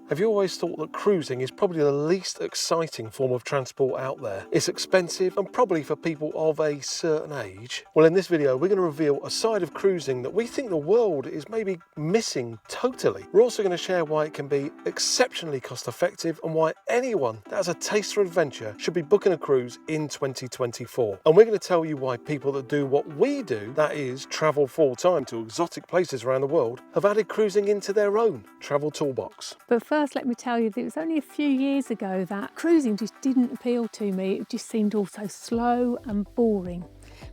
Have you always thought that cruising is probably the least exciting form of transport out there? It's expensive and probably for people of a certain age. Well, in this video, we're going to reveal a side of cruising that we think the world is maybe missing totally. We're also going to share why it can be exceptionally cost effective and why anyone that has a taste for adventure should be booking a cruise in 2024. And we're going to tell you why people that do what we do, that is travel full time to exotic places around the world, have added cruising into their own travel toolbox. But first, let me tell you that it was only a few years ago that cruising just didn't appeal to me. It just seemed all so slow and boring.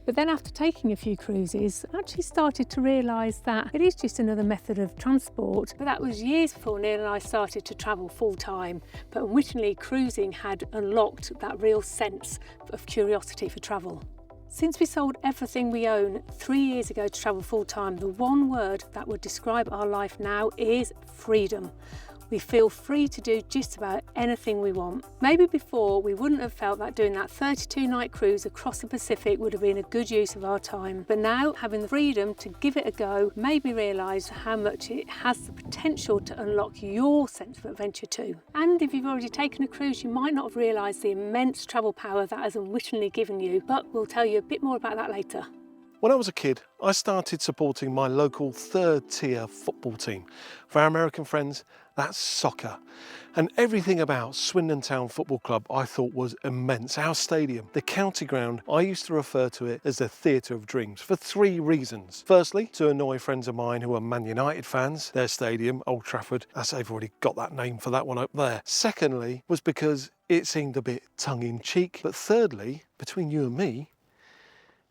But then after taking a few cruises, I actually started to realise that it is just another method of transport. But that was years before Neil and I started to travel full time. But unwittingly, cruising had unlocked that real sense of curiosity for travel. Since we sold everything we own 3 years ago to travel full time, the one word that would describe our life now is freedom. We feel free to do just about anything we want. Maybe before we wouldn't have felt that doing that 32-night cruise across the Pacific would have been a good use of our time. But now, having the freedom to give it a go made me realise how much it has the potential to unlock your sense of adventure too. And if you've already taken a cruise, you might not have realised the immense travel power that has unwittingly given you, but we'll tell you a bit more about that later. When I was a kid, I started supporting my local third-tier football team. For our American friends, that's soccer. And everything about Swindon Town Football Club I thought was immense. Our stadium, the county ground, I used to refer to it as the Theatre of Dreams for 3 reasons. Firstly, to annoy friends of mine who are Man United fans, their stadium, Old Trafford, as they've already got that name for that one up there. Secondly, was because it seemed a bit tongue-in-cheek. But thirdly, between you and me,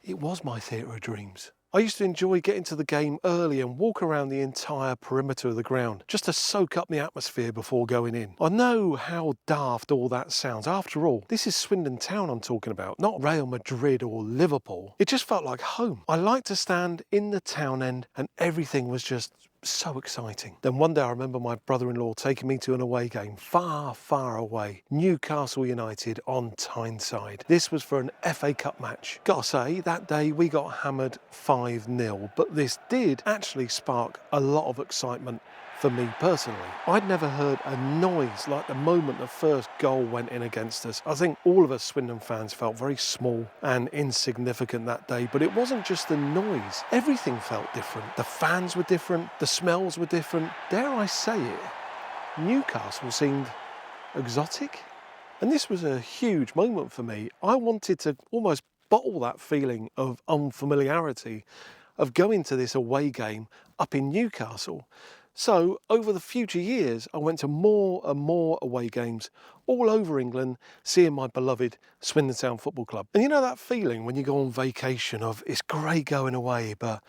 it was my theatre of dreams. I used to enjoy getting to the game early and walk around the entire perimeter of the ground just to soak up the atmosphere before going in. I know how daft all that sounds. After all, this is Swindon Town I'm talking about, not Real Madrid or Liverpool. It just felt like home. I liked to stand in the town end and everything was just so exciting. Then one day I remember my brother-in-law taking me to an away game far, far away. Newcastle United on Tyneside. This was for an FA Cup match. Gotta say, that day we got hammered 5-0, but this did actually spark a lot of excitement for me personally. I'd never heard a noise like the moment the first goal went in against us. I think all of us Swindon fans felt very small and insignificant that day, but it wasn't just the noise. Everything felt different. The fans were different, the smells were different. Dare I say it, Newcastle seemed exotic. And this was a huge moment for me. I wanted to almost bottle that feeling of unfamiliarity of going to this away game up in Newcastle. So over the future years, I went to more and more away games all over England, seeing my beloved Swindon Town Football Club. And you know that feeling when you go on vacation of it's great going away, but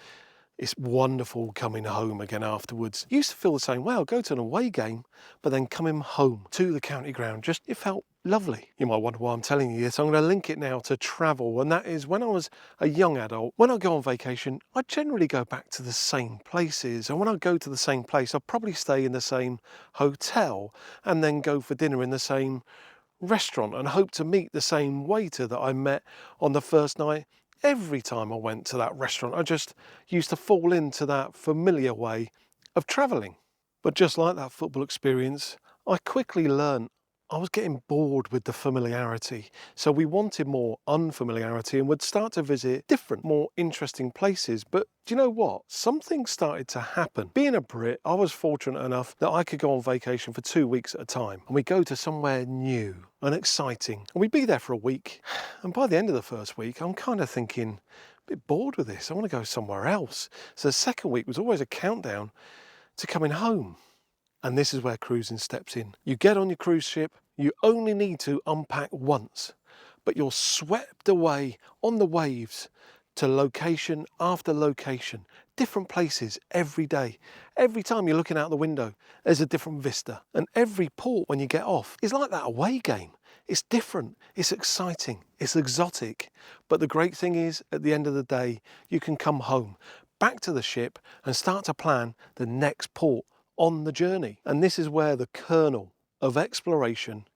it's wonderful coming home again afterwards. You used to feel the same way. I'll go to an away game, but then coming home to the county ground, just it felt lovely. You might wonder why I'm telling you this. I'm going to link it now to travel, and that is when I was a young adult, when I go on vacation, I generally go back to the same places. And when I go to the same place, I'll probably stay in the same hotel and then go for dinner in the same restaurant and hope to meet the same waiter that I met on the first night. Every time I went to that restaurant, I just used to fall into that familiar way of travelling. But just like that football experience, I quickly learned I was getting bored with the familiarity. So we wanted more unfamiliarity and would start to visit different, more interesting places. But do you know what? Something started to happen. Being a Brit, I was fortunate enough that I could go on vacation for 2 weeks at a time. And we go to somewhere new and exciting. And we'd be there for a week. And by the end of the first week, I'm kind of thinking, a bit bored with this. I want to go somewhere else. So the second week was always a countdown to coming home. And this is where cruising steps in. You get on your cruise ship, you only need to unpack once, but you're swept away on the waves to location after location, different places every day. Every time you're looking out the window, there's a different vista. And every port when you get off is like that away game. It's different, it's exciting, it's exotic. But the great thing is, at the end of the day, you can come home, back to the ship and start to plan the next port on the journey. And this is where the kernel of exploration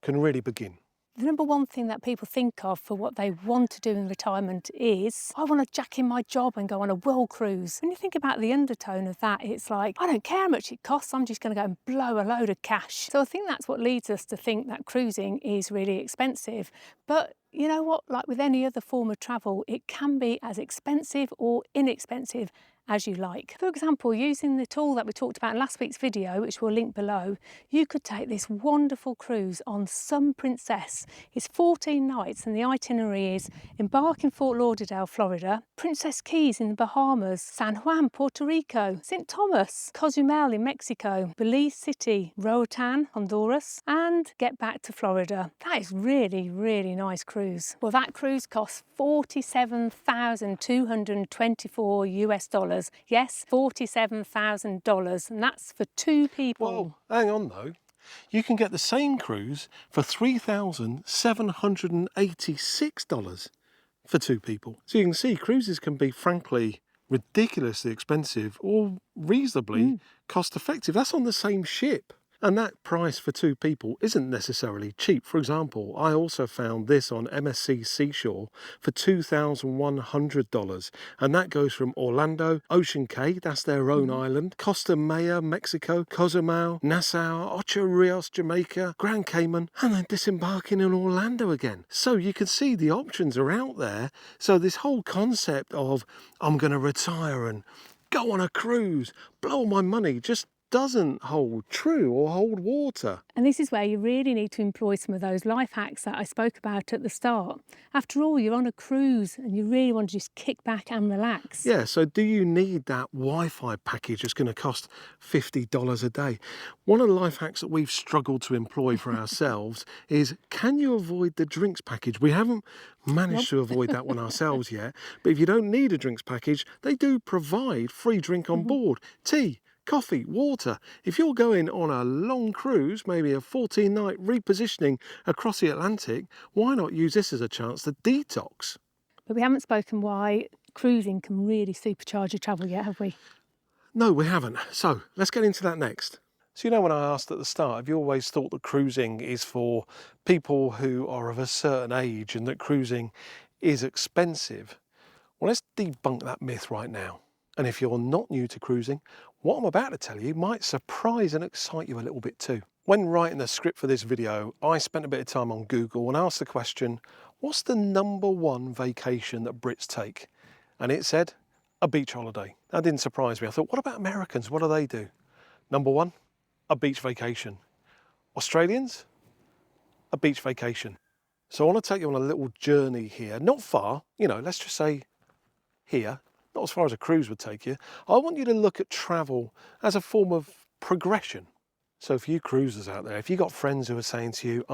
can really begin. The number one thing that people think of for what they want to do in retirement is, I want to jack in my job and go on a world cruise. When you think about the undertone of that, it's like, I don't care how much it costs, I'm just going to go and blow a load of cash. So I think that's what leads us to think that cruising is really expensive. But you know what, like with any other form of travel, it can be as expensive or inexpensive as you like. For example, using the tool that we talked about in last week's video, which we'll link below, you could take this wonderful cruise on Sun Princess. It's 14 nights and the itinerary is embark in Fort Lauderdale, Florida, Princess Keys in the Bahamas, San Juan, Puerto Rico, St. Thomas, Cozumel in Mexico, Belize City, Roatan, Honduras, and get back to Florida. That is really, really nice cruise. Well, that cruise costs $47,224 US dollars. Yes, $47,000, and that's for two people. Well, hang on though. You can get the same cruise for $3,786 for two people. So you can see cruises can be, frankly, ridiculously expensive or reasonably cost effective. That's on the same ship. And that price for two people isn't necessarily cheap. For example, I also found this on MSC Seashore for $2,100. And that goes from Orlando, Ocean Cay, that's their own island, Costa Maya, Mexico, Cozumel, Nassau, Ocho Rios, Jamaica, Grand Cayman, and then disembarking in Orlando again. So you can see the options are out there. So this whole concept of I'm going to retire and go on a cruise, blow my money, just doesn't hold true or hold water. And this is where you really need to employ some of those life hacks that I spoke about at the start. After all, you're on a cruise and you really want to just kick back and relax. Yeah, so do you need that Wi-Fi package that's going to cost $50 a day? One of the life hacks that we've struggled to employ for ourselves is, can you avoid the drinks package? We haven't managed to avoid that one ourselves yet, but if you don't need a drinks package, they do provide free drink on board. Tea, coffee, water. If you're going on a long cruise, maybe a 14-night repositioning across the Atlantic, why not use this as a chance to detox? But we haven't spoken why cruising can really supercharge your travel yet, have we? No, we haven't. So let's get into that next. So you know, when I asked at the start, have you always thought that cruising is for people who are of a certain age and that cruising is expensive? Well, let's debunk that myth right now. And if you're not new to cruising, what I'm about to tell you might surprise and excite you a little bit too. When writing the script for this video, I spent a bit of time on Google and asked the question, what's the #1 vacation that Brits take? And it said, a beach holiday. That didn't surprise me. I thought, what about Americans? What do they do? #1, a beach vacation. Australians, a beach vacation. So I want to take you on a little journey here, not far, you know, let's just say here, not as far as a cruise would take you. I want you to look at travel as a form of progression. So for you cruisers out there, if you've got friends who are saying to you,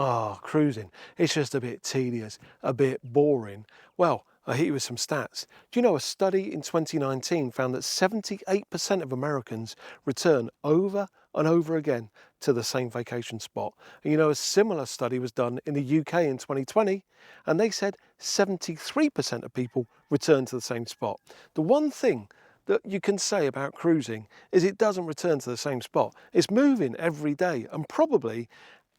cruising, it's just a bit tedious, a bit boring, well, I hit you with some stats. Do you know a study in 2019 found that 78% of Americans return over and over again to the same vacation spot? And you know, a similar study was done in the UK in 2020, and they said 73% of people return to the same spot. The one thing that you can say about cruising is it doesn't return to the same spot. It's moving every day, and probably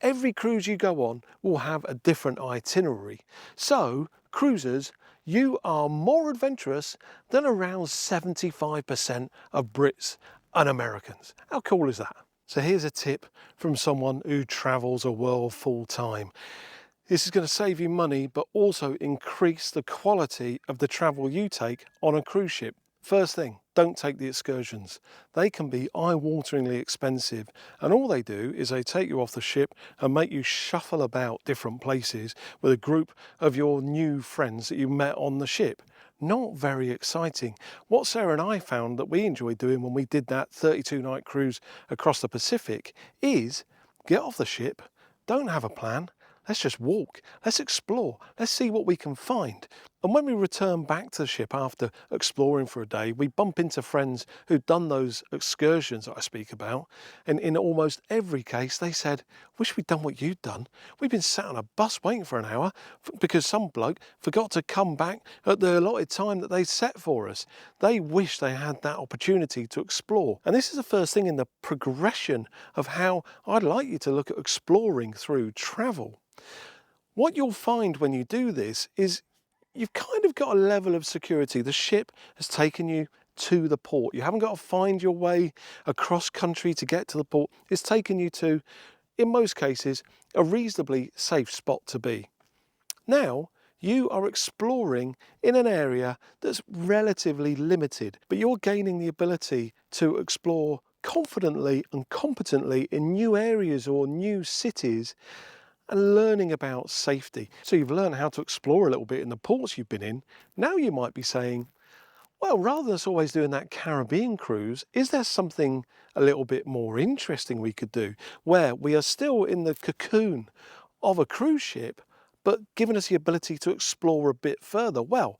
every cruise you go on will have a different itinerary. So, cruisers, you are more adventurous than around 75% of Brits and Americans. How cool is that? So here's a tip from someone who travels a world full time. This is going to save you money, but also increase the quality of the travel you take on a cruise ship. First thing, don't take the excursions. They can be eye-wateringly expensive, and all they do is they take you off the ship and make you shuffle about different places with a group of your new friends that you met on the ship. Not very exciting. What Sarah and I found that we enjoyed doing when we did that 32-night cruise across the Pacific is get off the ship, don't have a plan, let's just walk, let's explore, let's see what we can find. And when we return back to the ship after exploring for a day, we bump into friends who've done those excursions that I speak about. And in almost every case, they said, wish we'd done what you'd done. We've been sat on a bus waiting for an hour because some bloke forgot to come back at the allotted time that they set for us. They wish they had that opportunity to explore. And this is the first thing in the progression of how I'd like you to look at exploring through travel. What you'll find when you do this is you've kind of got a level of security. The ship has taken you to the port. You haven't got to find your way across country to get to the port. It's taken you to, in most cases, a reasonably safe spot to be. Now, you are exploring in an area that's relatively limited, but you're gaining the ability to explore confidently and competently in new areas or new cities and learning about safety. So you've learned how to explore a little bit in the ports you've been in. Now you might be saying, well, rather than us always doing that Caribbean cruise, is there something a little bit more interesting we could do where we are still in the cocoon of a cruise ship, but giving us the ability to explore a bit further? Well,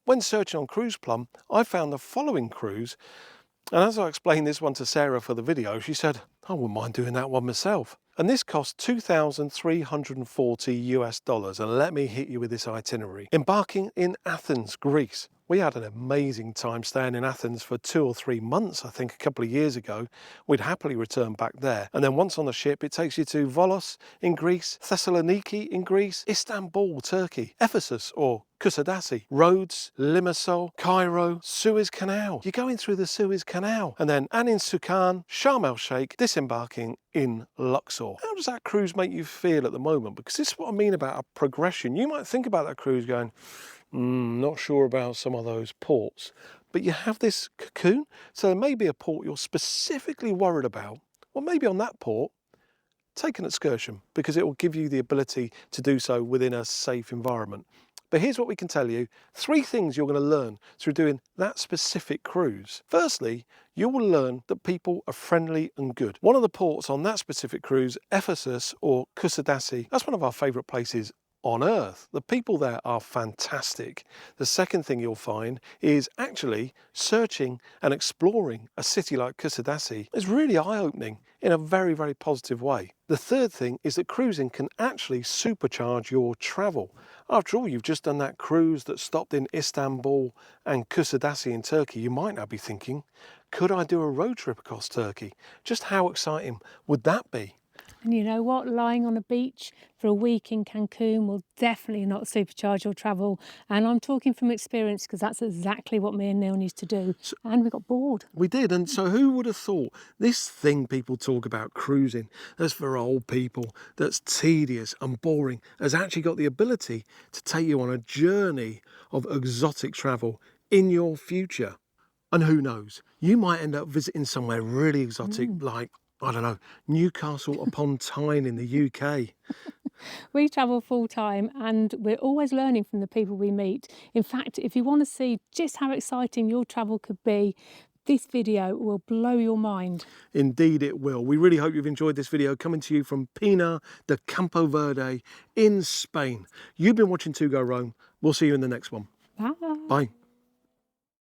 when searching on Cruise Plum, I found the following cruise. And as I explained this one to Sarah for the video, she said, I wouldn't mind doing that one myself. And this cost $2,340 US. And let me hit you with this itinerary. Embarking in Athens, Greece. We had an amazing time staying in Athens for 2 or 3 months, I think a couple of years ago. We'd happily return back there. And then once on the ship, it takes you to Volos in Greece, Thessaloniki in Greece, Istanbul, Turkey, Ephesus or Kusadasi, Rhodes, Limassol, Cairo, Suez Canal. You're going through the Suez Canal. And then Anin Sukan, Sharm el Sheikh, disembarking in Luxor. How does that cruise make you feel at the moment? Because this is what I mean about a progression. You might think about that cruise going, not sure about some of those ports, but you have this cocoon. So there may be a port you're specifically worried about. Well, maybe on that port, take an excursion because it will give you the ability to do so within a safe environment. But here's what we can tell you. 3 things you're going to learn through doing that specific cruise. Firstly, you will learn that people are friendly and good. One of the ports on that specific cruise, Ephesus or Kusadasi, that's one of our favourite places on earth. The people there are fantastic. The second thing you'll find is actually searching and exploring a city like Kusadasi is really eye-opening in a very, very positive way. The third thing is that cruising can actually supercharge your travel. After all, you've just done that cruise that stopped in Istanbul and Kusadasi in Turkey. You might now be thinking, could I do a road trip across Turkey? Just how exciting would that be? And you know what? Lying on a beach for a week in Cancun will definitely not supercharge your travel. And I'm talking from experience because that's exactly what me and Neil used to do. And we got bored. We did. And so who would have thought this thing people talk about cruising that's for old people, that's tedious and boring, has actually got the ability to take you on a journey of exotic travel in your future. And who knows, you might end up visiting somewhere really exotic like, I don't know, Newcastle upon Tyne in the UK. We travel full time and we're always learning from the people we meet. In fact, if you want to see just how exciting your travel could be, this video will blow your mind. Indeed it will. We really hope you've enjoyed this video coming to you from Pina de Campo Verde in Spain. You've been watching To Go Rome. We'll see you in the next one. Bye. Bye.